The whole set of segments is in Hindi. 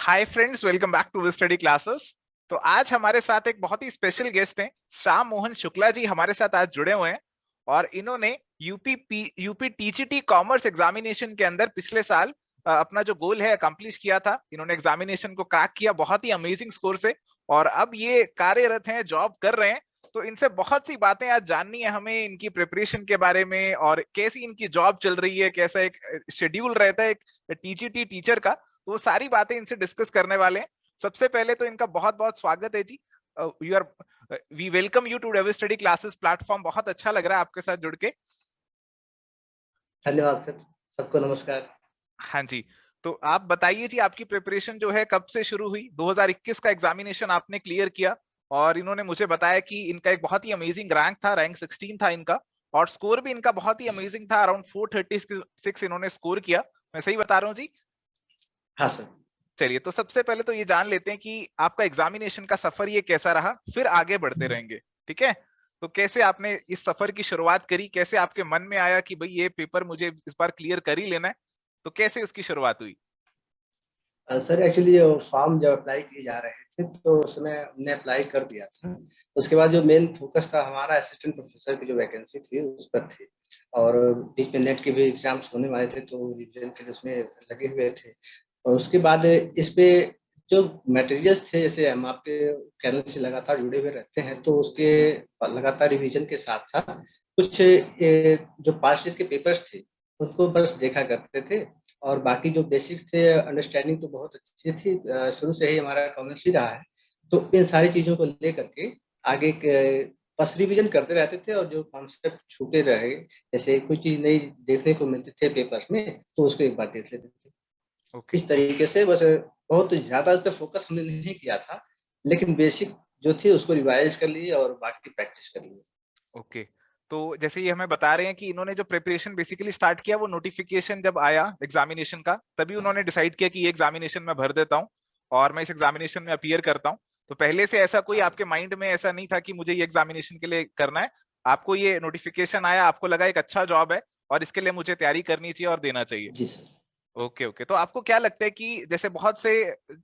Hi friends, welcome back to study classes. तो आज हमारे साथ एक बहुत ही स्पेशल गेस्ट हैं, श्याम मोहन शुक्ला जी हमारे साथ आज जुड़े हुए हैं। और इन्होंने यूपी टीजीटी कॉमर्स एग्जामिनेशन के अंदर पिछले साल अपना जो गोल है अकम्प्लिश किया था। इन्होंने एग्जामिनेशन को क्रैक किया बहुत ही अमेजिंग स्कोर से, और अब ये कार्यरत हैं, जॉब कर रहे हैं। तो इनसे बहुत सी बातें आज जाननी है हमें, इनकी प्रिपरेशन के बारे में और कैसी इनकी जॉब चल रही है, कैसा एक शेड्यूल रहता है एक टीजीटी टीचर का। तो वो सारी बातें इनसे डिस्कस करने वाले हैं। सबसे पहले तो इनका बहुत बहुत स्वागत है जी। You are we welcome you to Dev study classes platform. बहुत अच्छा लग रहा है आपके साथ जुड़ के। धन्यवाद सर, सबको नमस्कार। हाँ जी, तो आप बताइए जी, आपकी प्रिपरेशन जो है कब से शुरू हुई? 2021 का एग्जामिनेशन आपने क्लियर किया, और इन्होंने मुझे बताया कि इनका एक बहुत ही अमेजिंग रैंक था, रैंक 16 था इनका, और स्कोर भी इनका बहुत ही अमेजिंग था, अराउंड 436 इन्होंने स्कोर किया। मैं सही बता रहा हूँ जी? हाँ सर। चलिए, तो सबसे पहले तो ये जान लेते हैं कि आपका एग्जामिनेशन का सफर ये कैसा रहा, फिर आगे बढ़ते रहेंगे। ठीक है? तो कैसे आपने इस सफर की शुरुआत करी, कैसे आपके मन में आया कि भाई ये पेपर मुझे इस बार क्लियर कर ही लेना है? तो कैसे उसकी शुरुआत हुई? सर एक्चुअली फॉर्म जब अप्लाई किए जा रहे थे तो उस समय हमने अप्लाई कर दिया था। उसके बाद जो मेन फोकस था हमारा असिस्टेंट प्रोफेसर की जो वैकेंसी थी उस पर थी, और बीच में नेट के भी एग्जाम्स होने वाले थे तो रिविजन के लिए उसमें लगे हुए थे। और उसके बाद इस पे जो मटेरियल्स थे, जैसे हम आपके चैनल से लगातार जुड़े हुए रहते हैं तो उसके लगातार रिविजन के साथ साथ कुछ जो पास्ट ईयर के पेपर्स थे उनको बस देखा करते थे। और बाकी जो बेसिक्स थे, अंडरस्टैंडिंग तो बहुत अच्छी थी, शुरू से ही हमारा कॉमर्स ही रहा है। तो इन सारी चीज़ों को लेकर के आगे बस रिवीजन करते रहते थे, और जो कॉन्सेप्ट छूटे रहे, जैसे कोई चीज़ नई देखने को मिलती थे पेपर्स में तो उसको एक बार देख लेते थे। ओके। इस तरीके से बस बहुत ज़्यादा उस पर फोकस हमने नहीं किया था, लेकिन बेसिक जो थी उसको रिवाइज कर लिए और बाकी प्रैक्टिस कर लिए। ओके, तो जैसे ये हमें बता रहे हैं कि इन्होंने जो प्रिपरेशन बेसिकली स्टार्ट किया, वो नोटिफिकेशन जब आया एग्जामिनेशन का तभी उन्होंने डिसाइड किया कि ये एग्जामिनेशन में भर देता हूँ और मैं इस एग्जामिनेशन में अपीयर करता हूँ। तो पहले से ऐसा कोई आपके माइंड में ऐसा नहीं था कि मुझे ये एग्जामिनेशन के लिए करना है? आपको ये नोटिफिकेशन आया, आपको लगा एक अच्छा जॉब है और इसके लिए मुझे तैयारी करनी चाहिए और देना चाहिए। जी सर। ओके ओके, तो आपको क्या लगता है कि जैसे बहुत से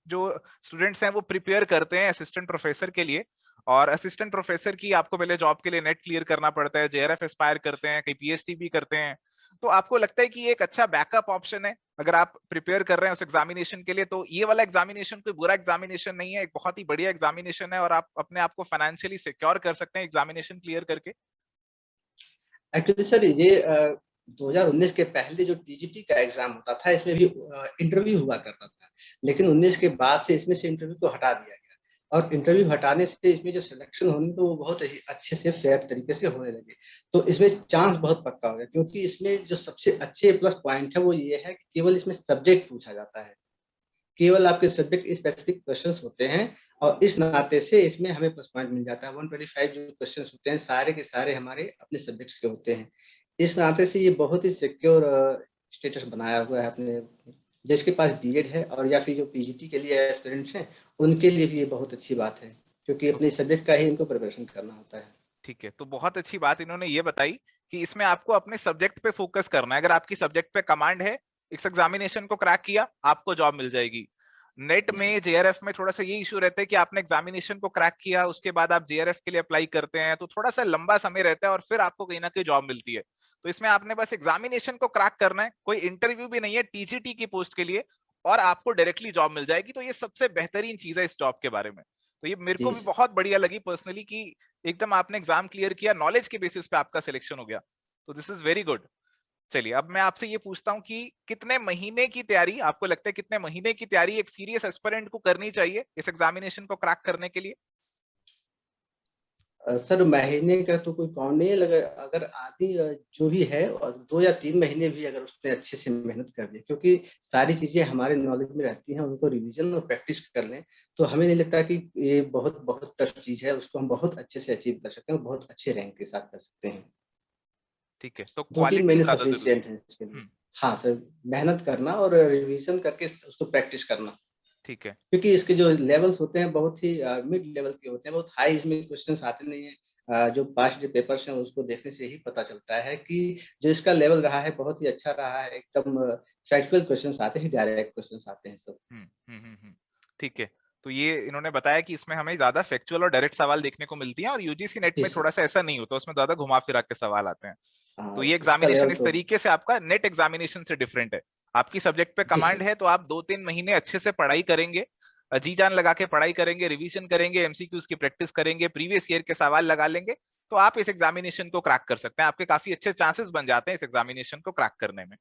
जो स्टूडेंट्स हैं वो प्रिपेयर करते हैं असिस्टेंट प्रोफेसर के लिए, और असिस्टेंट प्रोफेसर की आपको पहले जॉब के लिए नेट क्लियर करना पड़ता है, जेआरएफ एस्पायर करते हैं, कहीं पीएचडी भी करते हैं। तो आपको लगता है कि ये एक अच्छा बैकअप ऑप्शन है अगर आप प्रिपेयर कर रहे हैं उस एग्जामिनेशन के लिए? तो ये वाला एग्जामिनेशन कोई बुरा एग्जामिनेशन नहीं है, एक बहुत ही बढ़िया एग्जामिनेशन है, और आप अपने आप को फाइनेंशियली सिक्योर कर सकते हैं एग्जामिनेशन क्लियर करके। एक्चुअली सर ये 2019 के पहले जो टीजीटी का एग्जाम होता था इसमें भी इंटरव्यू हुआ करता था, लेकिन 19 के बाद से इसमें से इंटरव्यू को हटा दिया गया। और इंटरव्यू हटाने से इसमें जो सिलेक्शन होनी तो वो बहुत ही अच्छे से फेयर तरीके से होने लगे। तो इसमें चांस बहुत पक्का हो गया, क्योंकि इसमें जो सबसे अच्छे प्लस पॉइंट है वो ये है कि केवल इसमें सब्जेक्ट पूछा जाता है, केवल आपके सब्जेक्ट स्पेसिफिक क्वेश्चंस होते हैं। और इस नाते से इसमें हमें प्लस पॉइंट मिल जाता है। 125 जो क्वेश्चंस होते हैं सारे के सारे हमारे अपने सब्जेक्ट्स के होते हैं। इस नाते से ये बहुत ही सिक्योर स्टेटस बनाया हुआ है अपने, जिसके पास बीएड है और या फिर जो पीजीटी के लिए एस्पिरेंट्स हैं उनके लिए भी ये बहुत अच्छी बात है, क्योंकि अपने सब्जेक्ट का ही इनको प्रिपरेशन करना होता है। ठीक है, तो बहुत अच्छी बात इन्होंने ये बताई कि इसमें आपको अपने सब्जेक्ट पे फोकस करना है। अगर आपकी सब्जेक्ट पे कमांड है, इस एग्जामिनेशन को क्रैक किया, आपको जॉब मिल जाएगी। नेट में जेआरएफ में थोड़ा सा ये इशू रहता है कि आपने एग्जामिनेशन को क्रैक किया, उसके बाद आप जेआरएफ के लिए अप्लाई करते हैं तो थोड़ा सा लंबा समय रहता है और फिर आपको कहीं ना कहीं जॉब मिलती है। तो इसमें आपने बस एग्जामिनेशन को क्रैक करना है, कोई इंटरव्यू भी नहीं है टीजीटी की पोस्ट के लिए, और आपको डायरेक्टली जॉब मिल जाएगी। तो ये सबसे बेहतरीन चीज है इस जॉब के बारे में। तो ये मेरे को जी भी सर। बहुत बढ़िया लगी पर्सनली कि एकदम आपने एग्जाम क्लियर किया, नॉलेज के बेसिस पे आपका सिलेक्शन हो गया। तो दिस इज वेरी गुड। चलिए, अब मैं आपसे ये पूछता हूँ कि कितने महीने की तैयारी आपको लगता है, कितने महीने की तैयारी एक सीरियस एस्पिरेंट को करनी चाहिए इस एग्जामिनेशन को क्रैक करने के लिए? सर महीने का तो कोई काउंट नहीं है, अगर आदमी जो भी है और 2 या 3 महीने भी अगर उसने अच्छे से मेहनत कर ली, क्योंकि सारी चीजें हमारे नॉलेज में रहती हैं, उनको रिवीजन और प्रैक्टिस कर लें तो हमें नहीं लगता कि ये बहुत बहुत टफ चीज है, उसको हम बहुत अच्छे से अचीव कर सकते हैं और बहुत अच्छे रैंक के साथ कर सकते हैं। ठीक है, तो 2-3 क्वालिटी महीने ज्यादा जरूरी सफिशियंट है। है इसके लिए। हम्म। हाँ सर, मेहनत करना और रिवीजन करके उसको प्रैक्टिस करना, ठीक है। क्योंकि इसके जो लेवल्स होते हैं बहुत ही मिड लेवल के होते हैं, बहुत हाई इसमें क्वेश्चंस आते नहीं हैं। जो पास्ट पेपर्स हैं उसको देखने से ही पता चलता है कि जो इसका लेवल रहा है बहुत ही अच्छा रहा है, एकदम फैक्चुअल क्वेश्चंस आते हैं, डायरेक्ट क्वेश्चंस आते हैं सब। हम्म हम्म हम्म हम्म। ठीक है। तो ये इन्होंने बताया कि इसमें हमें ज्यादा फैक्चुअल और डायरेक्ट सवाल देखने को मिलती हैं, और यूजीसी नेट जी में सर। थोड़ा सा ऐसा नहीं होता, उसमें ज्यादा घुमा फिरा के सवाल आते हैं। हाँ, तो ये उसका एग्जामिनेशन लेवल इस तो। तरीके से आपका नेट एग्जामिनेशन से डिफरेंट है। आपकी सब्जेक्ट पे जी कमांड सर। है तो आप 2-3 महीने अच्छे से पढ़ाई करेंगे, जी जान लगा के पढ़ाई करेंगे, रिवीजन करेंगे, एमसीक्यूज की प्रैक्टिस करेंगे, प्रीवियस ईयर के सवाल लगा लेंगे, तो आप इस एग्जामिनेशन को क्रैक कर सकते हैं। आपके काफी अच्छे चांसेस बन जाते हैं इस एग्जामिनेशन को क्रैक करने में।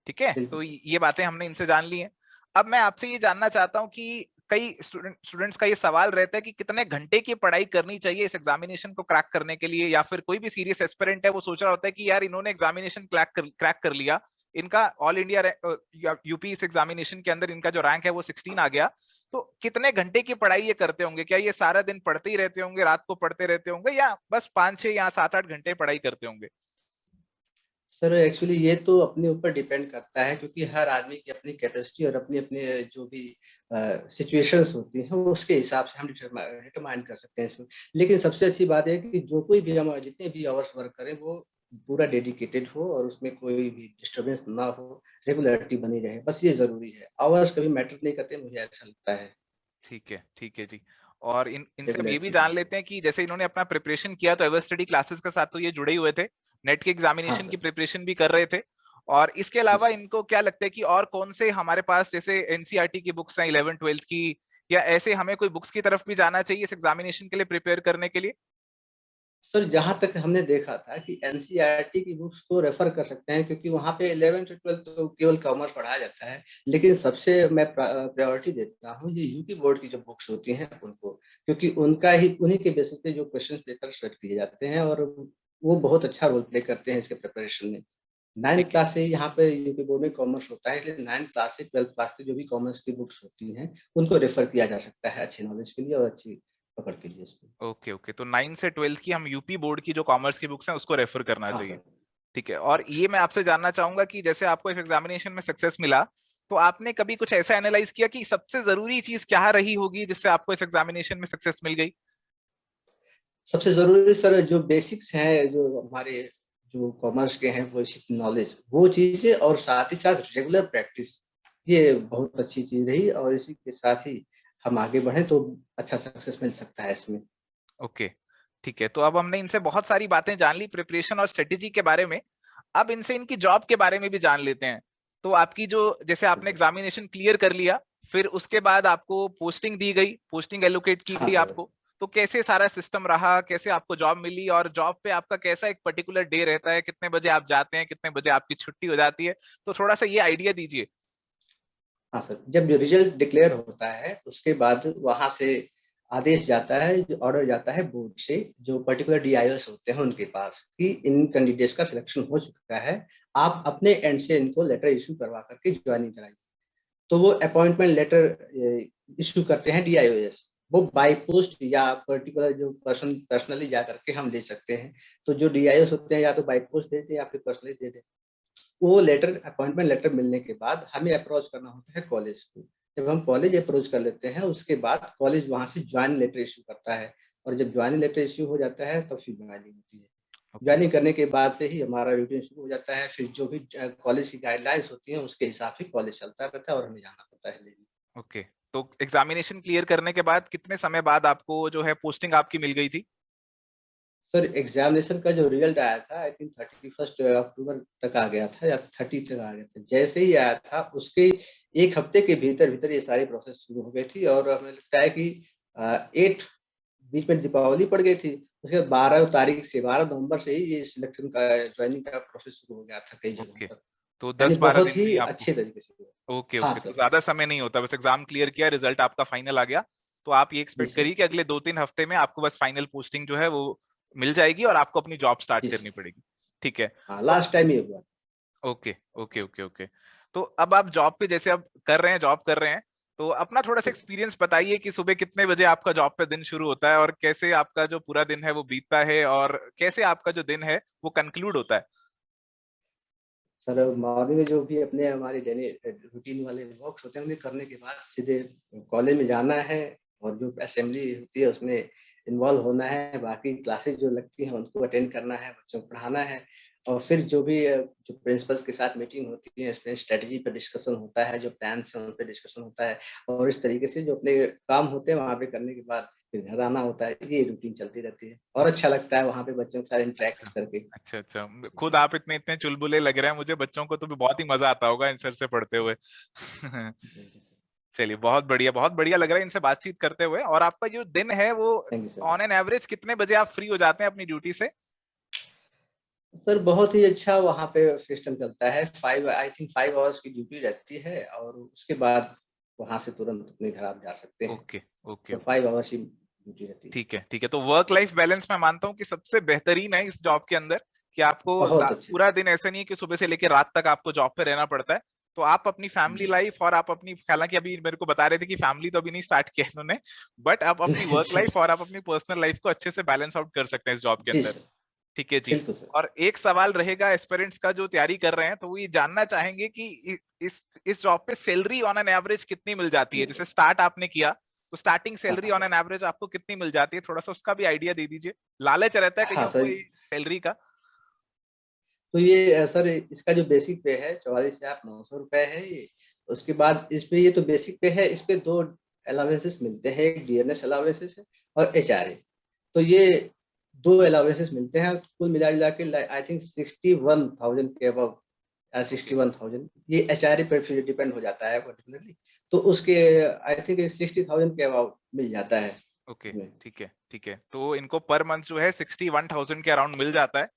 ठीक है, बिल्कुल तो सर। ये बातें हमने इनसे जान ली हैं। अब मैं आपसे ये जानना चाहता हूँ कि कई स्टूडेंट्स का ये सवाल रहता है कि कितने घंटे की पढ़ाई करनी चाहिए इस एग्जामिनेशन को क्रैक करने के लिए, या फिर कोई भी सीरियस एस्पिरेंट है वो सोच रहा होता है कि यार इन्होंने एग्जामिनेशन क्रैक कर लिया, इनका ऑल इंडिया यूपी इस एग्जामिनेशन के अंदर इनका जो रैंक है वो 16 आ गया, तो कितने घंटे की पढ़ाई ये करते होंगे? क्या ये सारा दिन पढ़ते ही रहते होंगे, रात को पढ़ते रहते होंगे, या बस 5-6 या 7-8 घंटे पढ़ाई करते होंगे? सर एक्चुअली ये तो अपने ऊपर डिपेंड करता है, क्योंकि हर आदमी की अपनी कैपेसिटी और अपनी अपनी जो भी सिचुएशंस होती हैं उसके हिसाब से हम डिटरमाइन कर सकते हैं इसमें। लेकिन सबसे अच्छी बात है कि जो कोई भी हम जितने भी आवर्स वर्क करें वो पूरा डेडिकेटेड हो और उसमें कोई भी डिस्टरबेंस ना हो, रेगुलरिटी बनी रहे, बस ये ज़रूरी है। आवर्स कभी मैटर नहीं करते, मुझे ऐसा लगता है। ठीक है जी। और इन इनसे अब ये भी रेगुलरिटी जान होनी लेते चाहिए। हैं कि जैसे इन्होंने अपना प्रिपरेशन किया, तो एवर स्टडी क्लासेस के साथ तो ये जुड़े ही हुए थे, नेट के हाँ एग्जामिनेशन की सर। प्रिपरेशन भी कर रहे थे, और इसके जी अलावा सर। इनको क्या लगता है कि और कौन से हमारे पास जैसे एनसीईआरटी की बुक्स हैं 11th-12th की, या ऐसे हमें कोई बुक्स की तरफ भी जाना चाहिए इस एग्जामिनेशन के लिए प्रिपेयर करने के लिए? सर जहाँ तक हमने देखा था कि एनसीईआरटी की बुक्स को रेफर कर सकते हैं, क्योंकि वहाँ पे 11th-12th तो केवल कॉमर्स पढ़ाया जाता है। लेकिन सबसे मैं प्रायोरिटी देता हूँ ये यूपी बोर्ड की जो बुक्स होती हैं उनको, क्योंकि उनका ही उन्हीं के बेसिस पे जो क्वेश्चन पेपर सेट किए जाते हैं और वो बहुत अच्छा रोल प्ले करते हैं इसके प्रिपरेशन में। 9th ठीक है। क्लास से यहाँ पे यूपी बोर्ड में कॉमर्स होता है, इसलिए 9th क्लास से 12th क्लास से जो भी कॉमर्स की बुक्स होती हैं उनको रेफर किया जा सकता है अच्छी नॉलेज के लिए और अच्छी पकड़ के लिए उसको। ओके ओके, तो 9 से 12 की हम यूपी बोर्ड की जो कॉमर्स की बुक्स हैं उसको रेफर करना हाँ चाहिए। सर। ठीक है, और ये मैं आपसे जानना चाहूंगा कि जैसे आपको इस एग्जामिनेशन में सक्सेस मिला, तो आपने कभी कुछ ऐसा एनालाइज किया कि सबसे जरूरी चीज क्या रही होगी जिससे आपको इस एग्जामिनेशन में सक्सेस मिल गई? सबसे ज़रूरी सर जो बेसिक्स हैं, जो हमारे जो कॉमर्स के हैं बेसिक नॉलेज, वो चीज़ें और साथ ही साथ रेगुलर प्रैक्टिस, ये बहुत अच्छी चीज़ रही और इसी के साथ ही हम आगे बढ़ें तो अच्छा सक्सेस मिल सकता है इसमें। ओके, ठीक है, तो अब हमने इनसे बहुत सारी बातें जान ली प्रिपरेशन और स्ट्रेटेजी के बारे में। अब इनसे इनकी जॉब के बारे में भी जान लेते हैं। तो आपकी जो जैसे आपने बिल्कुल। एग्जामिनेशन क्लियर कर लिया, फिर उसके बाद आपको पोस्टिंग दी गई, पोस्टिंग एलोकेट की हाँ गई सर। आपको, तो कैसे सारा सिस्टम रहा, कैसे आपको जॉब मिली, और जॉब पे आपका कैसा एक पर्टिकुलर डे रहता है, कितने बजे आप जाते हैं, कितने बजे आपकी छुट्टी हो जाती है, तो थोड़ा सा ये आइडिया दीजिए। हाँ सर, जब जो रिजल्ट डिक्लेयर होता है उसके बाद वहाँ से आदेश जाता है, जो ऑर्डर जाता है बोर्ड से, जो पर्टिकुलर डीआईओस होते हैं उनके पास कि इन कैंडिडेट्स का सिलेक्शन हो चुका है, आप अपने एंड से इनको लेटर इशू करवा करके ज्वाइनिंग कराइए। तो वो अपॉइंटमेंट लेटर इशू करते हैं डीआईओएस। वो बाय पोस्ट या पर्टिकुलर जो पर्सनली जा करके हम ले सकते हैं। तो जो डीआईओएस होते हैं या तो बाय पोस्ट दे दें या फिर पर्सनली दे दें। वो लेटर अपॉइंटमेंट लेटर मिलने के बाद हमें अप्रोच करना होता है कॉलेज को। जब हम कॉलेज अप्रोच कर लेते हैं उसके बाद कॉलेज वहाँ से ज्वाइन लेटर इशू करता है, और जब ज्वाइनिंग लेटर इशू हो जाता है तब फिर ज्वाइनिंग होती है। ओके ज्वाइनिंग करने के बाद से ही हमारा रूटीन शुरू हो जाता है, फिर जो भी कॉलेज की गाइडलाइंस होती हैं उसके हिसाब से कॉलेज चलता रहता है और हमें जाना पड़ता है लेने। ओके, तो एग्जामिनेशन क्लियर करने के बाद कितने समय बाद आपको जो है पोस्टिंग आपकी मिल गई थी? सर एग्जामिनेशन का जो रिजल्ट आया था आई थिंक 31 अक्टूबर तक आ गया था या 30 तक आ गया था। जैसे ही आया था उसके एक हफ्ते के भीतर भीतर ये सारी प्रोसेस शुरू हो गई थी, और हमें लगता है कि 8 बीच में दीपावली पड़ गई थी, उसके बाद 12 तारीख से 12 नवंबर से ही ये सिलेक्शन का ज्वाइनिंग का प्रोसेस शुरू हो गया था कई जगहों ओके, पर। तो यानी 10-12 बहुत दिन में ही ही आपको। अच्छे तरीके से हुआ। ओके हाँ ओके, तो सर। ज्यादा समय नहीं होता, बस एग्जाम क्लियर किया, रिजल्ट आपका फाइनल आ गया, तो आप ये जी एक्सपेक्ट सर। करिए कि अगले 2-3 हफ्ते में आपको बस फाइनल पोस्टिंग जो है वो मिल जाएगी और आपको अपनी जॉब स्टार्ट जी करनी सर। पड़ेगी। ठीक है। हाँ तो लास्ट टाइम ये हुआ। ओके ओके ओके ओके, तो अब आप जॉब पे जैसे अब कर रहे हैं, जॉब कर रहे हैं, तो अपना थोड़ा सा जी सर। एक्सपीरियंस बताइए कि सुबह कितने बजे आपका जॉब पे दिन शुरू होता है, और कैसे आपका जो पूरा दिन है वो बीतता है, और कैसे आपका जो दिन है वो कंक्लूड होता है? सर मॉर्निंग में जो भी अपने हमारे डेली रूटीन वाले वर्क्स होते हैं उन्हें करने के बाद सीधे कॉलेज में जाना है, और जो असेंबली होती है उसमें इन्वॉल्व होना है, बाकी क्लासेस जो लगती हैं उनको अटेंड करना है, बच्चों को पढ़ाना है। और फिर जो भी जो प्रिंसिपल्स के साथ मीटिंग होती है, इसमें स्ट्रेटजी पे डिस्कशन होता है, जो प्लान्स हैं उन पे डिस्कशन होता है और इस तरीके से जो अपने काम होते हैं वहाँ पे करने के बाद फिर घर आना होता है। ये रूटीन चलती रहती है और अच्छा लगता है वहाँ पे बच्चों के साथ इंटरैक्ट अच्छा करके। अच्छा अच्छा, खुद आप इतने इतने चुलबुले लग रहे हैं मुझे, बच्चों को तो भी बहुत ही मजा आता होगा इन सर से पढ़ते हुए। Thank you sir. चलिए बहुत बढ़िया लग रहा है इनसे बातचीत करते हुए। और आपका जो दिन है वो thank you sir. On an average कितने बजे आप फ्री हो जाते हैं अपनी ड्यूटी से? सर बहुत ही अच्छा वहाँ पे सिस्टम चलता है। 5 आई थिंक 5 आवर्स की ड्यूटी रहती है और उसके बाद वहाँ से तुरंत अपने घर आप जा सकते हैं। ओके ओके तो ओके, 5 आवर्स की ड्यूटी रहती है। ठीक है ठीक है। तो वर्क लाइफ बैलेंस मैं मानता हूँ कि सबसे बेहतरीन है इस जॉब के अंदर, कि आपको बहुत अच्छे। पूरा दिन ऐसा नहीं है कि सुबह से लेकर रात तक आपको जॉब पे रहना पड़ता है। तो आप अपनी फैमिली जी। लाइफ और आप अपनी, हालांकि अभी मेरे को बता रहे थे कि फैमिली तो अभी नहीं स्टार्ट किया इन्होंने, बट आप अपनी नहीं वर्क सर। लाइफ और आप अपनी पर्सनल लाइफ को अच्छे से बैलेंस आउट कर सकते हैं इस जॉब के जी अंदर। सर, ठीक है जी। बिल्कुल सर। और एक सवाल रहेगा एस्पिरेंट्स का जो तैयारी कर रहे हैं, तो वो ये जानना चाहेंगे कि इस जॉब पे सैलरी ऑन एन एवरेज कितनी मिल जाती है? जैसे स्टार्ट आपने किया तो स्टार्टिंग हाँ, सैलरी हाँ। ऑन एन एवरेज आपको कितनी मिल जाती है? थोड़ा सा उसका भी आइडिया दे दीजिए, लालच रहता है हाँ कईयों को सर, सैलरी का। तो ये सर इसका जो बेसिक पे है 44,900 रुपए है ये। उसके बाद इस पे, ये तो बेसिक पे है, इस पे 2 अलाउंसेस मिलते हैं, एक डीएनएस अलाउंसेस है और एचआरए। तो ये 2 अलाउंसेस मिलते हैं, कुल मिला-जुला के आई थिंक 61,000 के अबव, ओके 61,000 ये एचआरए पे फिर डिपेंड हो जाता है पर्टिकुलरली। तो उसके आई थिंक 60,000 के अबव मिल जाता है ओके, इसमें। ठीक है ठीक है। तो इनको पर मंथ जो है 61,000 के अराउंड मिल जाता है।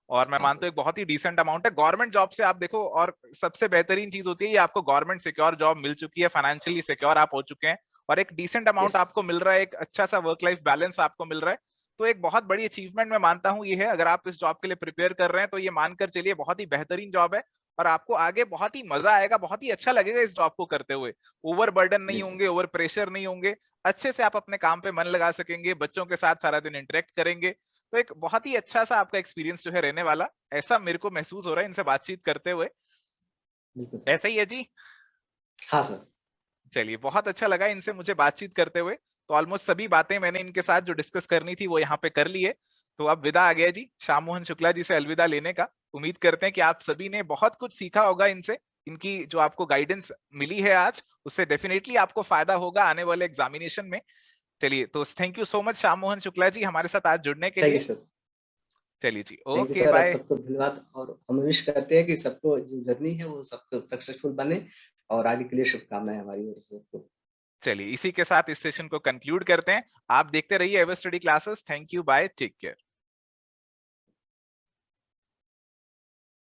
और मैं हाँ मानता सर। हूँ एक बहुत ही डिसेंट अमाउंट है गवर्नमेंट जॉब से। आप देखो, और सबसे बेहतरीन चीज होती है ये, आपको गवर्नमेंट सिक्योर जॉब मिल चुकी है, फाइनेंशियली सिक्योर आप हो चुके हैं, और एक डिसेंट अमाउंट यस। आपको मिल रहा है, एक अच्छा सा वर्क लाइफ बैलेंस आपको मिल रहा है। तो एक बहुत बड़ी अचीवमेंट मैं मानता हूँ ये है। अगर आप इस जॉब के लिए प्रिपेयर कर रहे हैं तो ये मानकर चलिए बहुत ही बेहतरीन जॉब है, और आपको आगे बहुत ही मजा आएगा, बहुत ही अच्छा लगेगा इस जॉब को करते हुए। ओवर बर्डन नहीं जी सर। होंगे, ओवर प्रेशर नहीं होंगे, अच्छे से आप अपने काम पे मन लगा सकेंगे, बच्चों के साथ सारा दिन इंटरेक्ट करेंगे। तो एक बहुत ही अच्छा सा आपका एक्सपीरियंस जो है रहने वाला, ऐसा मेरे को महसूस हो रहा है इनसे बातचीत करते हुए। बिल्कुल सर। ऐसा ही है जी। हाँ सर। चलिए, बहुत अच्छा लगा इनसे मुझे बातचीत करते हुए। तो ऑलमोस्ट सभी बातें मैंने इनके साथ जो डिस्कस करनी थी वो यहाँ पे कर ली है। तो अब विदा आ गया जी, श्याम मोहन शुक्ला जी से अलविदा लेने का। उम्मीद करते हैं कि आप सभी ने बहुत कुछ सीखा होगा इनसे, इनकी जो आपको गाइडेंस मिली है आज, उससे डेफिनेटली आपको फायदा होगा आने वाले एग्जामिनेशन में। चलिए, तो thank you so much Shyam Mohan Shukla ji हमारे साथ आज जुड़ने के थैंक यू लिए। सर। चलिए जी, थैंक यू ओके सर, आप बाय। सबको धन्यवाद और हम विश करते हैं कि सबको जो जर्नी है वो सबको सक्सेसफुल बने और आगे के लिए शुभकामनाएं हमारी ओर से सबको। चलिए, इसी के साथ इस सेशन को कंक्लूड करते हैं। आप देखते रहिए ever study classes. Thank you, bye, take care.